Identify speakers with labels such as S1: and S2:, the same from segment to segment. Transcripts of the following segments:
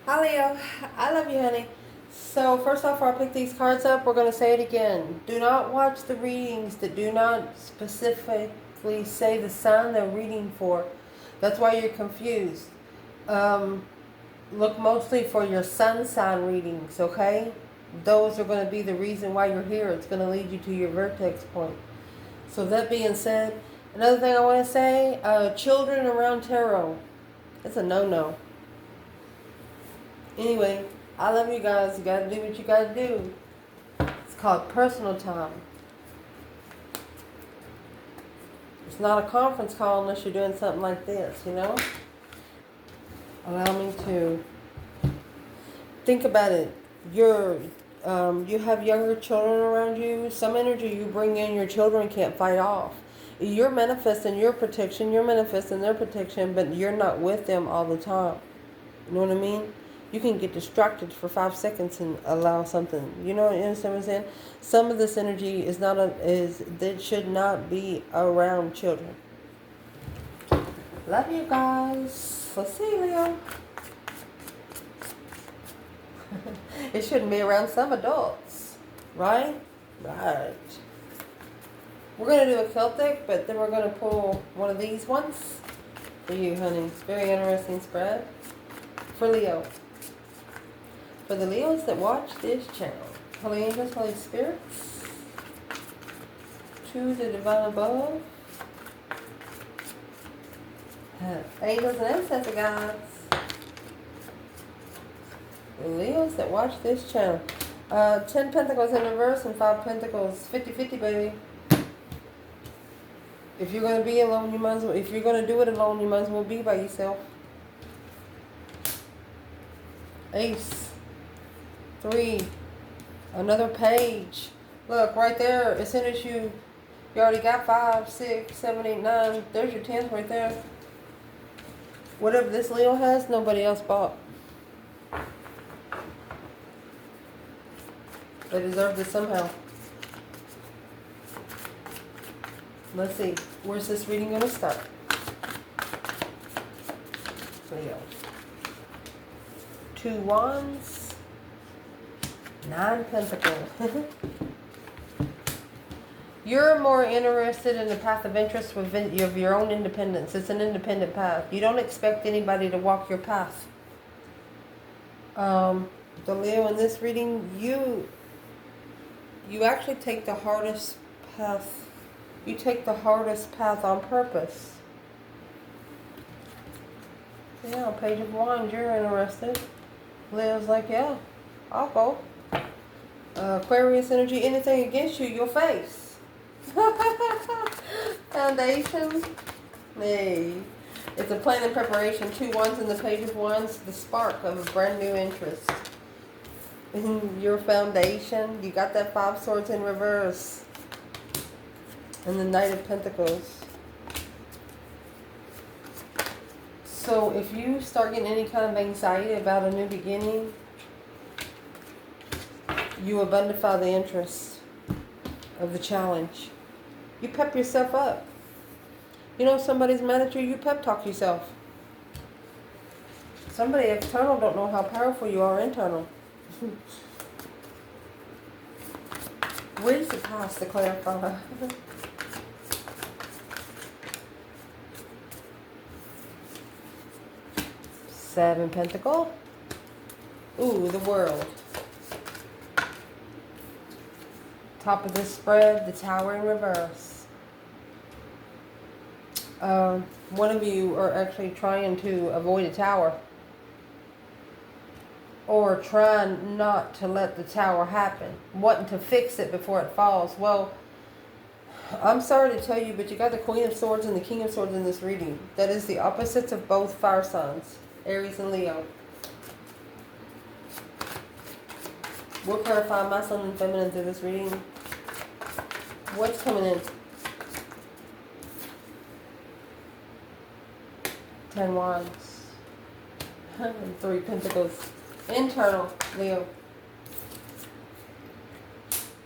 S1: Hi Leo, I love you, honey. So first off, I'll pick these cards up. We're going to say it again. Do not watch the readings that do not specifically say the sign they're reading for. That's why you're confused. Um, Look mostly for your sun sign readings, okay? Those are going to be the reason why you're here. It's going to lead you to your vertex point. So that being said, another thing I want to say, children around tarot, it's a no-no. Anyway, I love you guys. You gotta do what you gotta do. It's called personal time. It's not a conference call unless you're doing something like this, you know? Allow me to think about it. You have younger children around you. Some energy you bring in, your children can't fight off. You're manifesting your protection. You're manifesting their protection, but you're not with them all the time. You know what I mean? You can get distracted for 5 seconds and allow something. You know what I'm saying? Some of this energy is not that should not be around children. Love you guys. Let's see, Leo. It shouldn't be around some adults, right? Right. We're gonna do a Celtic, but then we're gonna pull one of these ones for you, honey. It's a very interesting spread for Leo. For the Leos that watch this channel, Holy Angels, Holy Spirits, to the Divine Above, Angels and Ancestor Guides, the Leos that watch this channel. 10 Pentacles in reverse and 5 Pentacles, 50-50, baby. If you're going to be alone, you might as well, if you're going to do it alone, you might as well be by yourself. Ace. 3. Another page. Look, right there, as soon as you already got 5, 6, 7, 8, 9. There's your 10th right there. Whatever this Leo has, nobody else bought. They deserve this somehow. Let's see. Where's this reading going to start? Leo. 2 Wands. 9 Pentacles. You're more interested in the path of interest of your own independence. It's an independent path. You don't expect anybody to walk your path. The Leo in this reading, you actually take the hardest path. You take the hardest path on purpose. Yeah, Page of Wands, you're interested. Leo's like, yeah, I'll go. Aquarius energy, anything against you, you'll face. Foundation. Hey. It's a plan in preparation. 2 Wands in the Page of Wands, the spark of a brand new interest. Your foundation. You got that 5 Swords in reverse. And the Knight of Pentacles. So if you start getting any kind of anxiety about a new beginning, you abundify the interest of the challenge. You pep yourself up. You know, if somebody's mad at you, you pep talk yourself. Somebody external don't know how powerful you are internal. Where's the past to clarify? 7 Pentacle. Ooh, the World. Top of this spread, the Tower in reverse. One of you are actually trying to avoid a tower. Or trying not to let the tower happen. Wanting to fix it before it falls. Well, I'm sorry to tell you, but you got the Queen of Swords and the King of Swords in this reading. That is the opposites of both fire signs. Aries and Leo. We'll clarify masculine and feminine through this reading. What's coming in? 10 Wands. And 3 Pentacles. Internal, Leo.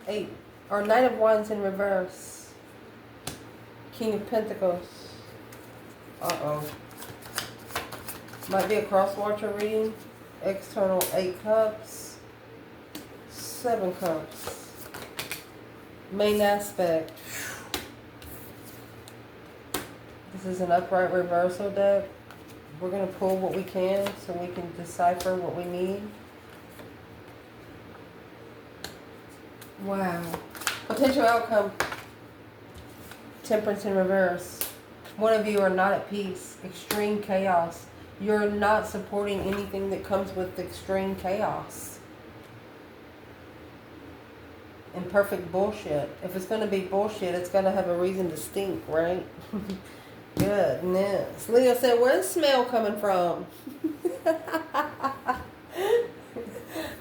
S1: 8. Or Knight of Wands in reverse. King of Pentacles. Uh-oh. Might be a cross-watcher reading. external 8 cups, 7 cups. Main aspect. This is an upright reversal deck. We're going to pull what we can so we can decipher what we need. Wow. Potential outcome. Temperance in reverse. One of you are not at peace. Extreme chaos. You're not supporting anything that comes with extreme chaos. And perfect bullshit. If it's going to be bullshit, it's going to have a reason to stink, right? Goodness. Leo said, where's the smell coming from?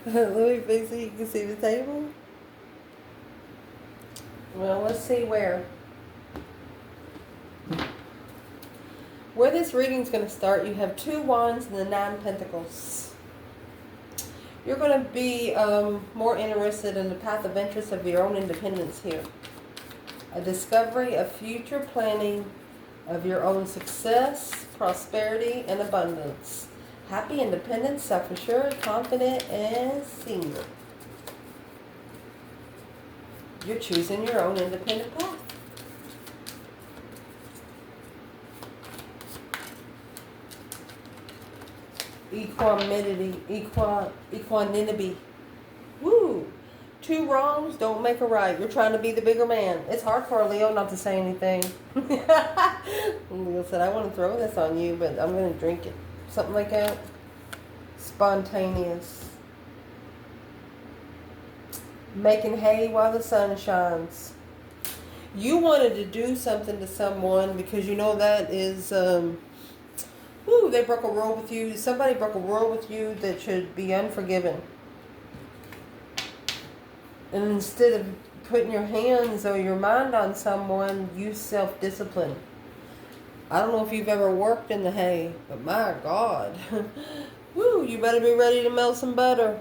S1: Let me fix it. You can see the table. Well, let's see where. Where this reading's going to start, you have 2 wands and the 9 pentacles. You're going to be more interested in the path of interest of your own independence here. A discovery, a future planning of your own success, prosperity, and abundance. Happy, independent, self-assured, confident, and single. You're choosing your own independent path. Equanimity. Woo! 2 wrongs don't make a right. You're trying to be the bigger man. It's hard for a Leo not to say anything. Leo said, I want to throw this on you, but I'm going to drink it. Something like that. Spontaneous. Making hay while the sun shines. You wanted to do something to someone because you know that is... they broke a rule with you. Somebody broke a rule with you that should be unforgiven. And instead of putting your hands or your mind on someone, use self-discipline. I don't know if you've ever worked in the hay, but my God. Woo, you better be ready to melt some butter.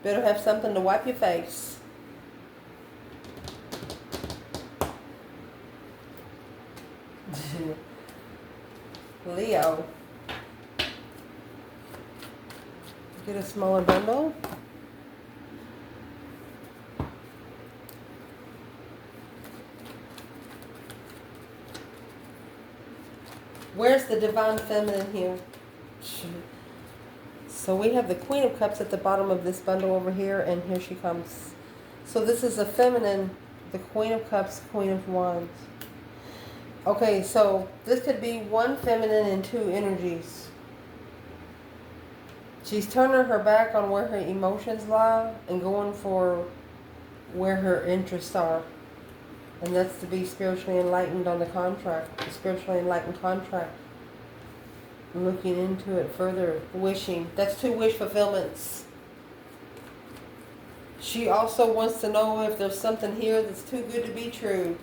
S1: Better have something to wipe your face. Leo. Get a smaller bundle. Where's the divine feminine here? So we have the Queen of Cups at the bottom of this bundle over here, and here she comes. So this is a feminine, the Queen of Cups, Queen of Wands. Okay, so this could be 1 feminine and 2 energies. She's turning her back on where her emotions lie and going for where her interests are. And that's to be spiritually enlightened on the contract, the spiritually enlightened contract. Looking into it further, wishing. That's 2 wish fulfillments. She also wants to know if there's something here that's too good to be true.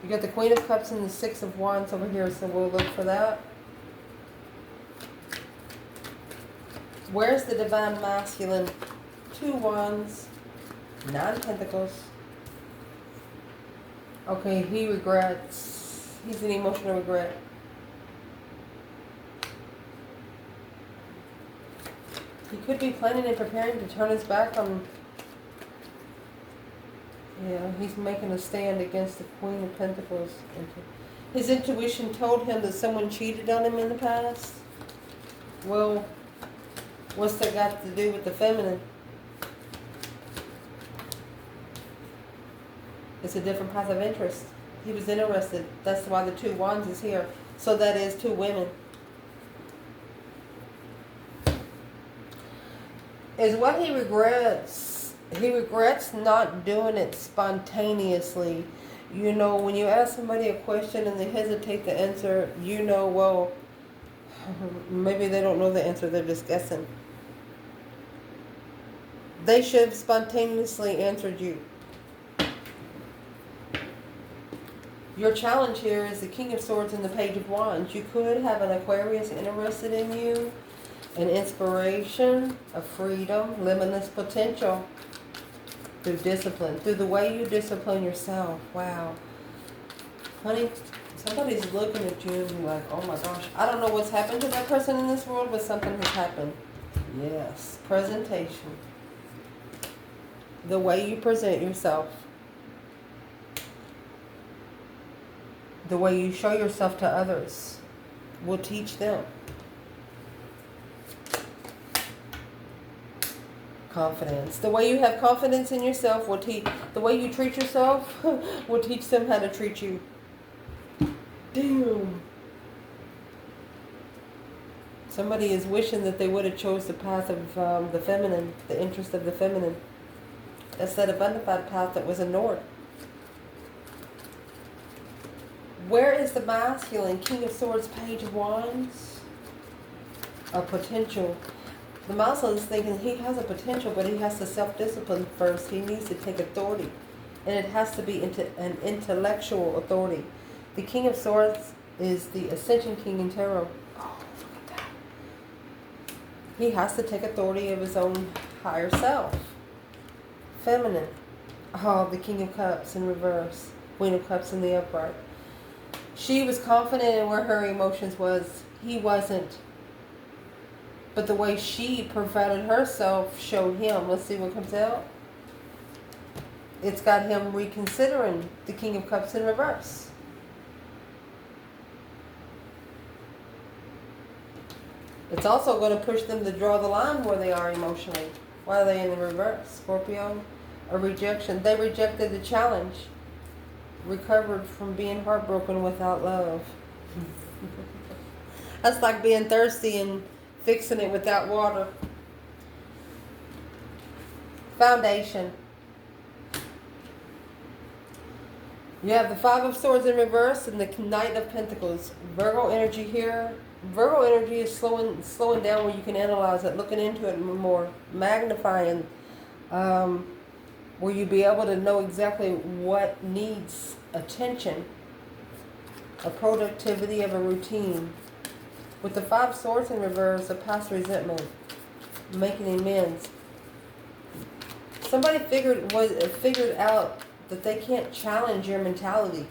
S1: You got the Queen of Cups and the 6 of Wands over here, so we'll look for that. Where's the divine masculine? 2 Wands, 9 Pentacles. Okay, he regrets. He's an emotional regret. He could be planning and preparing to turn his back on... Yeah, he's making a stand against the Queen of Pentacles. His intuition told him that someone cheated on him in the past. Well, what's that got to do with the feminine? It's a different path of interest. He was interested. That's why the 2 Wands is here. So that is 2 women. Is what he regrets. He regrets not doing it spontaneously. You know, when you ask somebody a question and they hesitate to answer, you know, well, maybe they don't know the answer, they're just guessing. They should have spontaneously answered you. Your challenge here is the King of Swords and the Page of Wands. You could have an Aquarius interested in you, an inspiration, a freedom, limitless potential through discipline, through the way you discipline yourself. Wow. Honey, Somebody's looking at you and be like, oh my gosh. I don't know what's happened to that person in this world, but something has happened. Yes. Presentation. The way you present yourself. The way you show yourself to others will teach them. Confidence. The way you have confidence in yourself will teach. The way you treat yourself will teach them how to treat you. Damn. Somebody is wishing that they would have chose the path of the feminine, the interest of the feminine, instead of undefined path that was ignored. Where is the masculine? King of Swords, Page of Wands. A potential. The masculine is thinking he has a potential, but he has to self-discipline first. He needs to take authority. And it has to be an intellectual authority. The King of Swords is the Ascension King in Tarot. Oh, look at that. He has to take authority of his own higher self. Feminine. Oh, the King of Cups in reverse. Queen of Cups in the upright. She was confident in where her emotions was. He wasn't. But the way she provided herself showed him. Let's see what comes out. It's got him reconsidering the King of Cups in reverse. It's also going to push them to draw the line where they are emotionally. Why are they in the reverse? Scorpio, a rejection. They rejected the challenge. Recovered from being heartbroken without love. That's like being thirsty and fixing it without water. Foundation. You have the Five of Swords in reverse and the Knight of Pentacles. Virgo energy here. Virgo energy is slowing down where you can analyze it, looking into it more, magnifying, where you be able to know exactly what needs attention, a productivity of a routine. With the Five Swords in reverse, a past resentment, making amends. Somebody figured out that they can't challenge your mentality.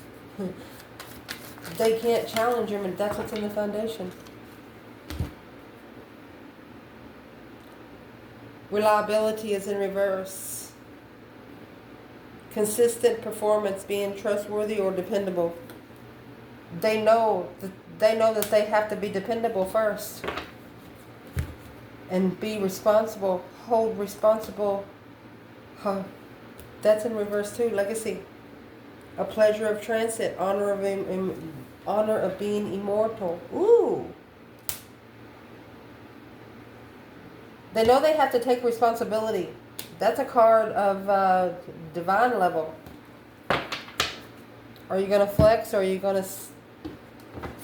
S1: They can't challenge your mentality. That's what's in the foundation. Reliability is in reverse. Consistent performance, being trustworthy or dependable. They know that they have to be dependable first. And be responsible. Hold responsible. That's in reverse too. Legacy. A pleasure of transit. Honor of being immortal. Ooh. They know they have to take responsibility. That's a card of divine level. Are you going to flex or are you going to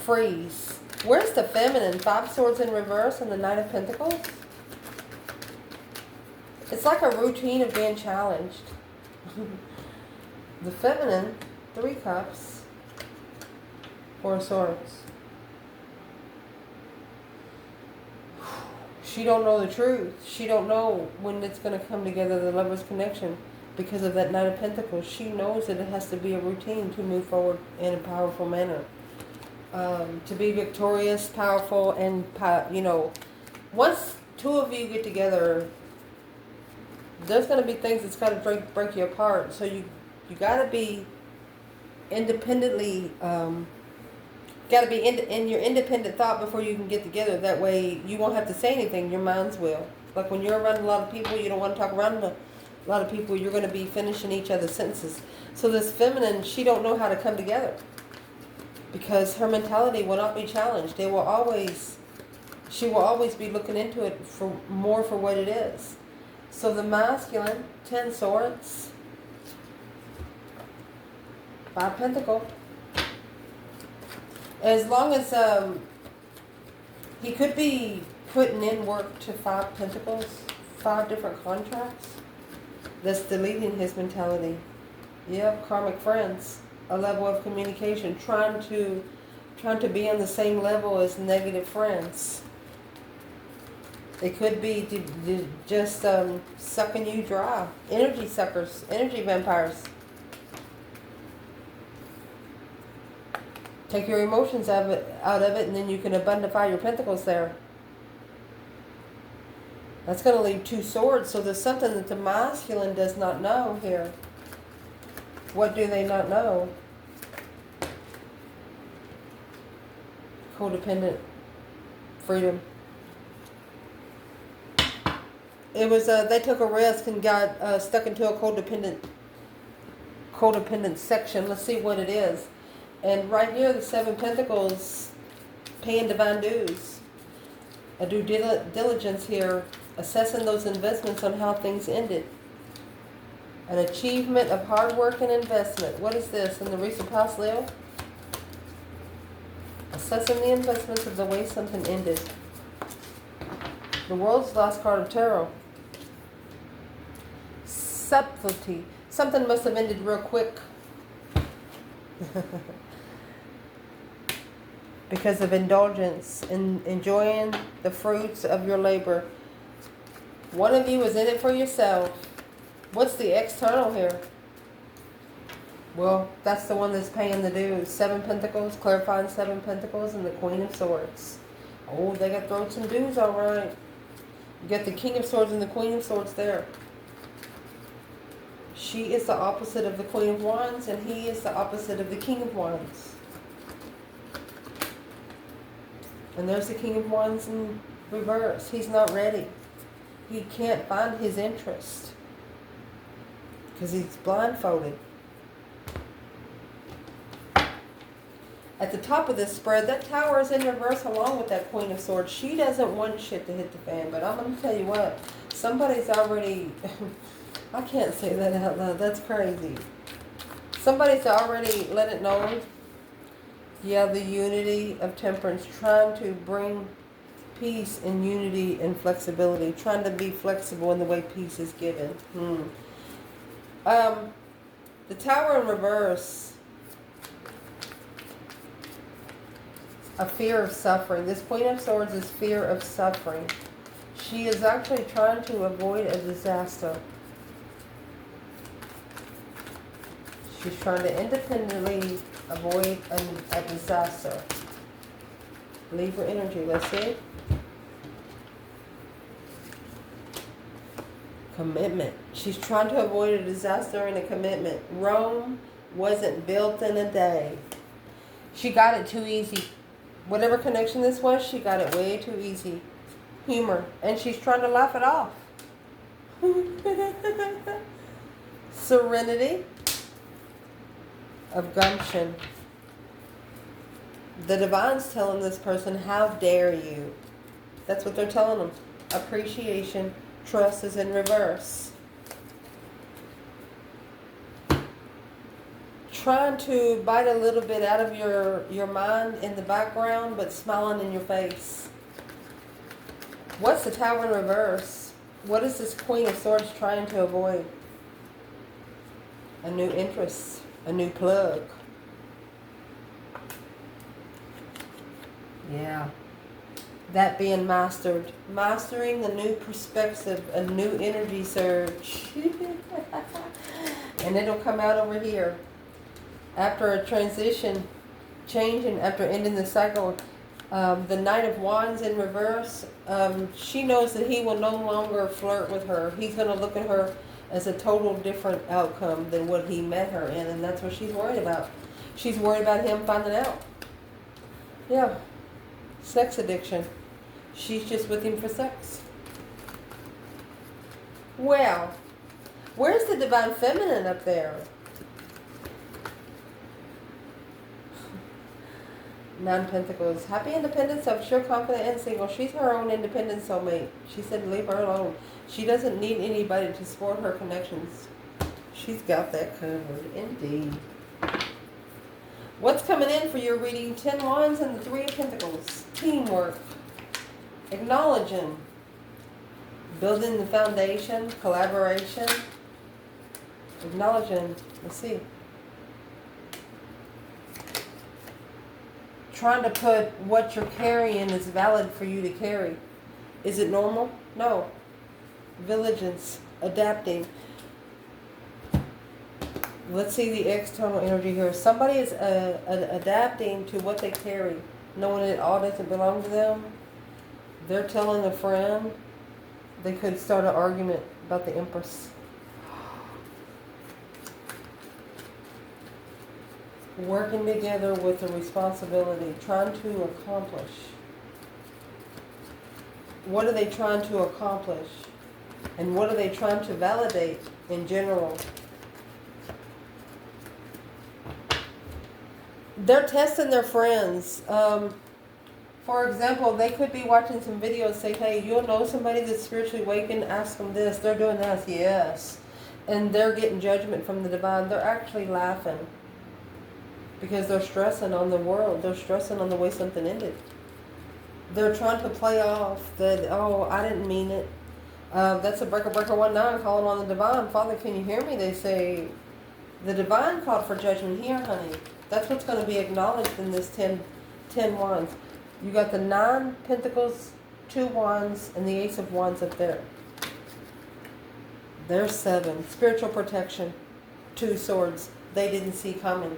S1: freeze? Where's the feminine? Five Swords in reverse and the Knight of Pentacles. It's like a routine of being challenged. The feminine, Three Cups, Four Swords. She don't know the truth. She don't know when it's going to come together, the Lover's connection. Because of that Knight of Pentacles, she knows that it has to be a routine to move forward in a powerful manner. To be victorious, powerful, and, once two of you get together, there's going to be things that's got to break you apart. So you got to be independently, got to be in your independent thought before you can get together. That way you won't have to say anything. Your minds will. Like when you're around a lot of people, you don't want to talk around a lot of people. You're going to be finishing each other's sentences. So this feminine, she don't know how to come together. Because her mentality will not be challenged. She will always be looking into it for what it is. So the masculine, 10 Swords, 5 Pentacles. As long as he could be putting in work to 5 Pentacles, 5 different contracts, that's deleting his mentality. Yep, karmic friends, a level of communication, trying to be on the same level as negative friends. It could be just sucking you dry. Energy suckers, energy vampires. Take your emotions out of it, and then you can abundify your pentacles there. That's going to leave 2 swords. So there's something that the masculine does not know here. What do they not know? Codependent freedom. It was they took a risk and got stuck into a codependent section. Let's see what it is. And right here, the 7 Pentacles, paying divine dues. A due diligence here, assessing those investments on how things ended. An achievement of hard work and investment. What is this in the recent past, Leo? Assessing the investments of the way something ended. The World's last card of tarot. Subtlety. Something must have ended real quick. Because of indulgence in enjoying the fruits of your labor. One of you is in it for yourself. What's the external here? Well, that's the one that's paying the dues. 7 Pentacles, clarifying 7 Pentacles, and the Queen of Swords. Oh, they got thrown some dues, all right. You got the King of Swords and the Queen of Swords there. She is the opposite of the Queen of Wands, and he is the opposite of the King of Wands. And there's the King of Wands in reverse. He's not ready. He can't find his interest because he's blindfolded. At the top of this spread, that Tower is in reverse along with that Queen of Swords. She doesn't want shit to hit the fan, but I'm going to tell you what. Somebody's already... I can't say that out loud. That's crazy. Somebody's already let it know. Yeah, the unity of temperance. Trying to bring peace and unity and flexibility. Trying to be flexible in the way peace is given. The Tower in reverse. A fear of suffering. This Queen of Swords is fear of suffering. She is actually trying to avoid a disaster. She's trying to independently avoid a disaster. Libra energy, let's see. Commitment. She's trying to avoid a disaster and a commitment. Rome wasn't built in a day. She got it too easy. Whatever connection this was, she got it way too easy. Humor. And she's trying to laugh it off. Serenity of gumption. The divine's telling this person, how dare you? That's what they're telling them. Appreciation. Trust is in reverse. Trying to bite a little bit out of your mind in the background, but smiling in your face. What's the Tower in reverse? What is this Queen of Swords trying to avoid? A new interest. A new plug. Yeah. That being mastered. Mastering a new perspective, a new energy surge. And it'll come out over here. After a transition, changing, after ending the cycle, the Knight of Wands in reverse, she knows that he will no longer flirt with her. He's going to look at her as a total different outcome than what he met her in, and that's what she's worried about. She's worried about him finding out. Yeah. Sex addiction. She's just with him for sex. Well, where's the Divine Feminine up there? 9 Pentacles. Happy independent, self-sure, confident, and single. She's her own independent soulmate. She said leave her alone. She doesn't need anybody to support her connections. She's got that covered. Indeed. What's coming in for your reading? 10 Wands and the 3 of Pentacles. Teamwork. Acknowledging. Building the foundation. Collaboration. Acknowledging. Let's see. Trying to put what you're carrying is valid for you to carry. Is it normal? No. Vigilance. Adapting. Let's see the external energy here. Somebody is adapting to what they carry, knowing it all doesn't belong to them. They're telling a friend. They could start an argument about the Empress. Working together with a responsibility, trying to accomplish. What are they trying to accomplish? And what are they trying to validate in general? They're testing their friends. For example, they could be watching some videos, say, hey, you'll know somebody that's spiritually awakened, ask them this. They're doing that, yes. And they're getting judgment from the divine. They're actually laughing. Because they're stressing on the world. They're stressing on the way something ended. They're trying to play off that, oh, I didn't mean it. That's a breaker 19 calling on the divine. Father, can you hear me? They say, the divine called for judgment here, honey. That's what's going to be acknowledged in this 10 wands. You got the 9 pentacles, 2 wands, and the Ace of Wands up there. There's 7. Spiritual protection. 2 swords. They didn't see coming.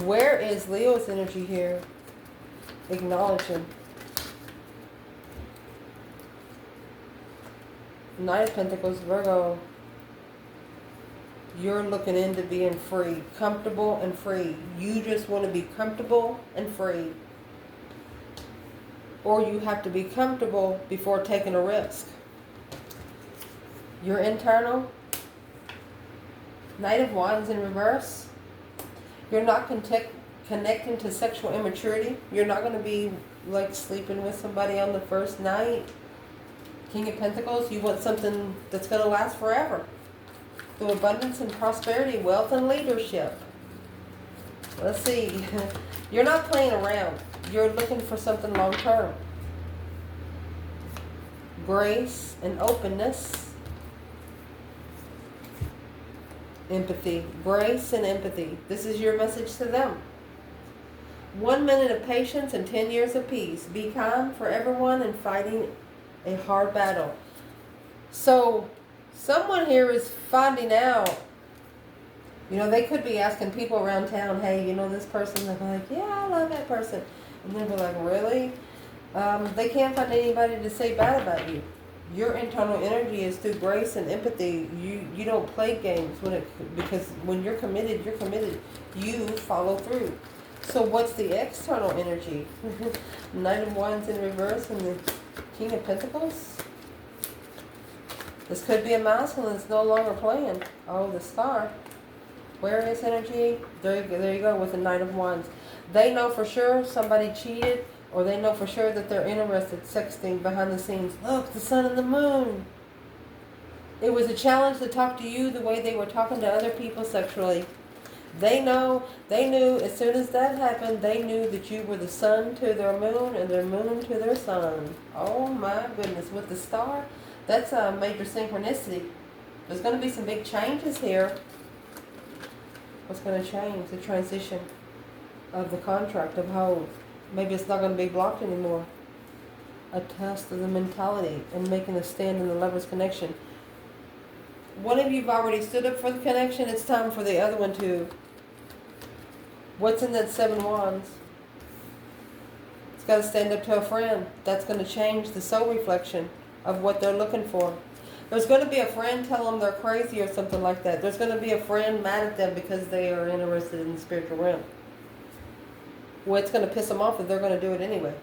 S1: Where is Leo's energy here? Acknowledging. Knight of Pentacles, Virgo. You're looking into being free. Comfortable and free. You just want to be comfortable and free. Or you have to be comfortable before taking a risk. Your internal. Knight of Wands in reverse. You're not connecting to sexual immaturity. You're not going to be like sleeping with somebody on the first night. King of Pentacles, you want something that's going to last forever. Through abundance and prosperity, wealth and leadership. Let's see. You're not playing around. You're looking for something long term. Grace and openness. Empathy. Grace and empathy. This is your message to them. 1 minute of patience and 10 years of peace. Be kind for everyone and fighting a hard battle. So, someone here is finding out. You know, they could be asking people around town, hey, you know this person? They're like, yeah, I love that person. And they'll be like, really? They can't find anybody to say bad about you. Your internal energy is through grace and empathy. You don't play games because when you're committed, you're committed. You follow through. So what's the external energy? Knight of Wands in reverse and the King of Pentacles. This could be a masculine that's no longer playing. Oh, the Star. Where is energy? There you go with the Knight of Wands. They know for sure somebody cheated. Or they know for sure that they're interested, sexting behind the scenes. Look, the sun and the moon. It was a challenge to talk to you the way they were talking to other people sexually. They knew as soon as that happened, they knew that you were the sun to their moon and their moon to their sun. Oh my goodness, with the Star, that's a major synchronicity. There's going to be some big changes here. What's going to change? The transition of the contract of hold. Maybe it's not going to be blocked anymore. A test of the mentality and making a stand in the lover's connection. One of you've already stood up for the connection. It's time for the other one to. What's in that 7 wands? It's got to stand up to a friend. That's going to change the soul reflection of what they're looking for. There's going to be a friend tell them they're crazy or something like that. There's going to be a friend mad at them because they are interested in the spiritual realm. Well, it's going to piss them off if they're going to do it anyway.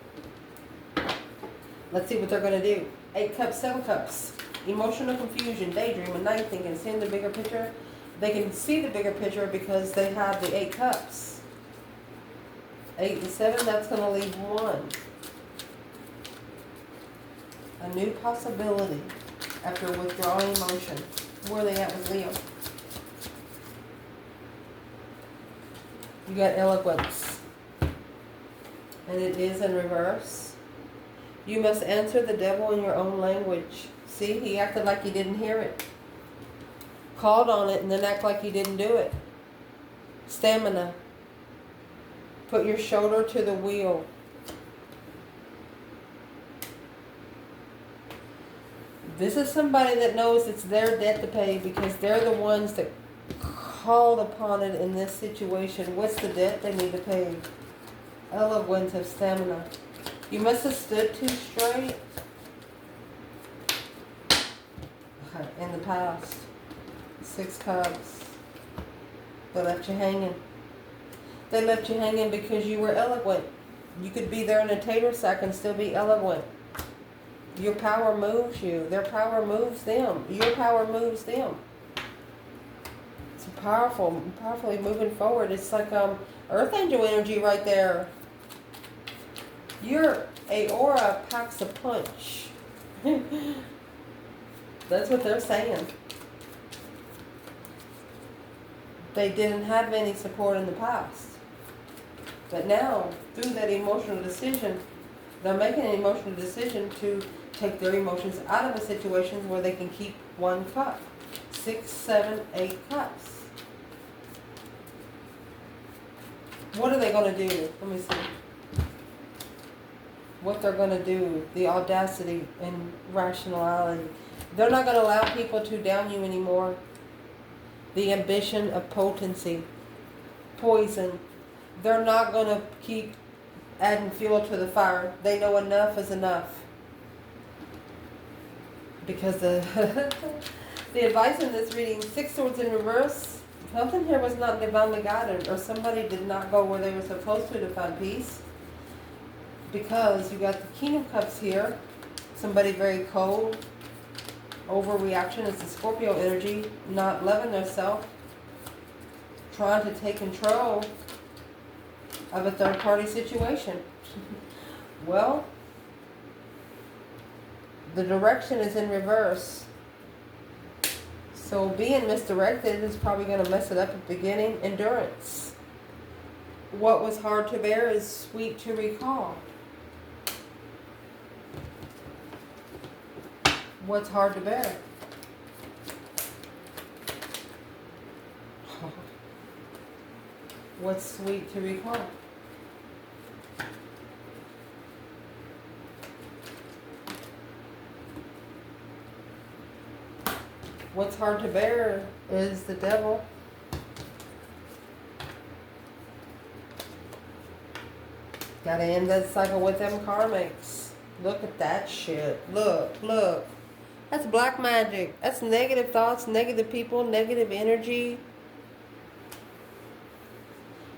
S1: Let's see what they're going to do. 8 cups, 7 cups. Emotional confusion, daydreaming, night thinking, seeing the bigger picture. They can see the bigger picture because they have the 8 cups. 8 and 7, that's going to leave 1. A new possibility after withdrawing emotion. Where are they at with Leo? You got eloquence. And it is in reverse. You must answer the devil in your own language. See, he acted like he didn't hear it. Called on it and then act like he didn't do it. Stamina. Put your shoulder to the wheel. This is somebody that knows it's their debt to pay because they're the ones that called upon it in this situation. What's the debt they need to pay? Eloquence of stamina. You must have stood too straight in the past. 6 Cups. They left you hanging. They left you hanging because you were eloquent. You could be there in a tater sack and still be eloquent. Your power moves you. Their power moves them. Your power moves them. It's powerfully moving forward. It's like Earth Angel energy right there. Your aura packs a punch. That's what they're saying. They didn't have any support in the past. But now, through that emotional decision, they're making an emotional decision to take their emotions out of a situation where they can keep 1 cup. 6, 7, 8 cups. What are they going to do? Let me see. What they're going to do. The audacity and rationality. They're not going to allow people to down you anymore. The ambition of potency. Poison. They're not going to keep adding fuel to the fire. They know enough is enough. Because the advice in this reading, 6 Swords in reverse, something here was not divinely guided, or somebody did not go where they were supposed to find peace. Because you got the King of Cups here, somebody very cold, overreaction. It's the Scorpio energy, not loving themselves, trying to take control of a third-party situation. Well, the direction is in reverse. So being misdirected is probably going to mess it up at the beginning. Endurance. What was hard to bear is sweet to recall. What's hard to bear? What's sweet to recall? What's hard to bear is the devil. Gotta end that cycle with them karmics. Look at that shit. Look, look. That's black magic. That's negative thoughts, negative people, negative energy.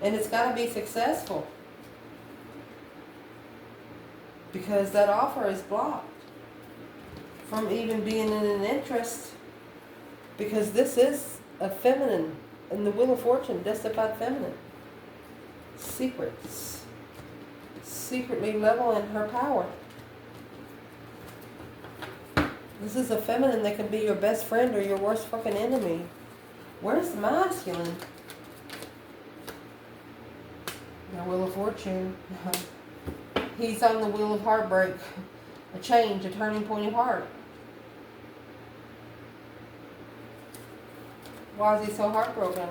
S1: And it's got to be successful. Because that offer is blocked from even being in an interest. Because this is a feminine. In the Wheel of Fortune, justified feminine. Secrets. Secretly leveling her power. This is a feminine that can be your best friend or your worst fucking enemy. Where's the masculine? The Wheel of Fortune. He's on the wheel of heartbreak. A change, a turning point of heart. Why is he so heartbroken?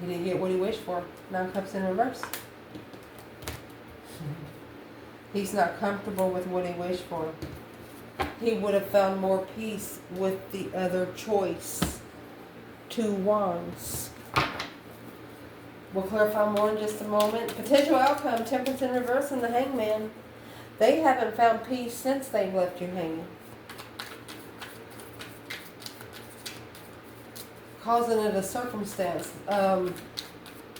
S1: He didn't get what he wished for. 9 Cups in reverse. He's not comfortable with what he wished for. He would have found more peace with the other choice. 2 Wands. We'll clarify more in just a moment. Potential outcome, Temperance in reverse and the Hangman. They haven't found peace since they've left you hanging. Causing it a circumstance, a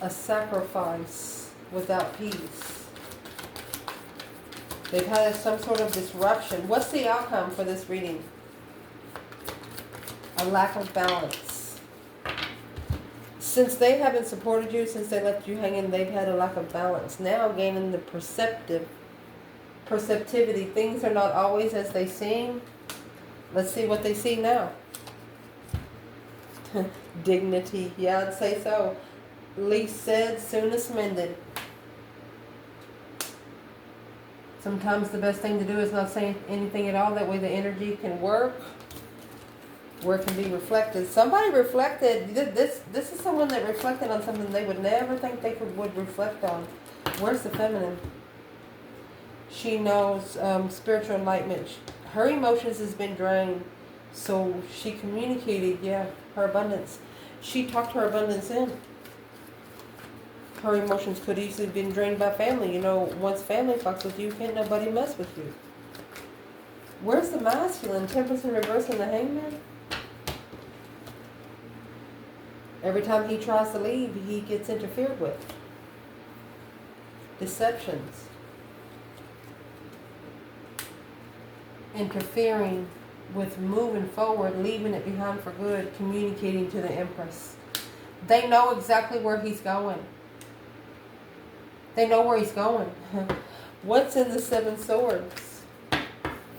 S1: sacrifice without peace. They've had some sort of disruption. What's the outcome for this reading? A lack of balance. Since they haven't supported you, since they left you hanging, they've had a lack of balance. Now gaining the perceptivity. Things are not always as they seem. Let's see what they see now. Dignity. Yeah, I'd say so. Least said, soonest mended. Sometimes the best thing to do is not say anything at all. That way the energy can work. Where it can be reflected. Somebody reflected. This is someone that reflected on something they would never think they would reflect on. Where's the feminine? She knows spiritual enlightenment. her emotions has been drained. So she communicated, her abundance. She talked her abundance in. Her emotions could easily have been drained by family. You know, once family fucks with you, can't nobody mess with you. Where's the masculine? Temperance in reverse and the hangman? Every time he tries to leave, he gets interfered with. Deceptions. Interfering with moving forward, leaving it behind for good, communicating to the Empress. They know exactly where he's going. They know where he's going. What's in the 7 swords?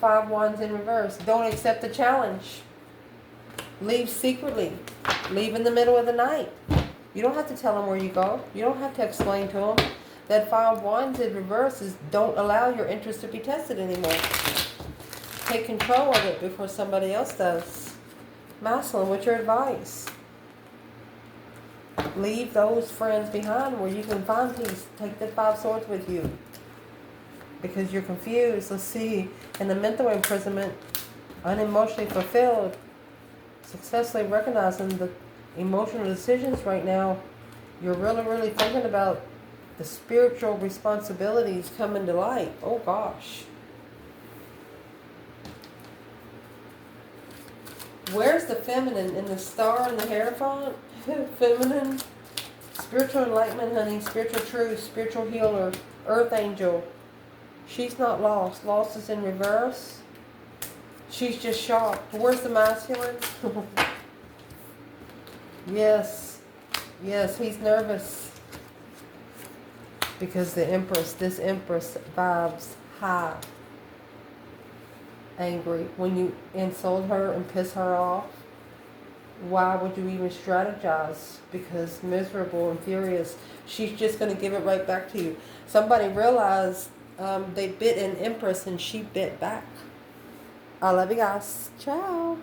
S1: 5 wands in reverse. Don't accept the challenge. Leave secretly. Leave in the middle of the night. You don't have to tell him where you go. You don't have to explain to him. That 5 wands in reverse is don't allow your interest to be tested anymore. Take control of it before somebody else does. Masculine, what's your advice? Leave those friends behind where you can find peace. Take the 5 swords with you. Because you're confused. Let's see. In the mental imprisonment, unemotionally fulfilled, successfully recognizing the emotional decisions right now, you're really thinking about the spiritual responsibilities coming to light. Oh gosh. Where's the feminine in the star and the Hierophant? Feminine. Spiritual enlightenment, honey. Spiritual truth. Spiritual healer. Earth angel. She's not lost. Lost is in reverse. She's just shocked. Where's the masculine? Yes. Yes, he's nervous. Because the Empress, this Empress vibes high. Angry. When you insult her and piss her off, why would you even strategize? Because miserable and furious, she's just going to give it right back to you. Somebody realized they bit an Empress and she bit back. I love you guys. Ciao.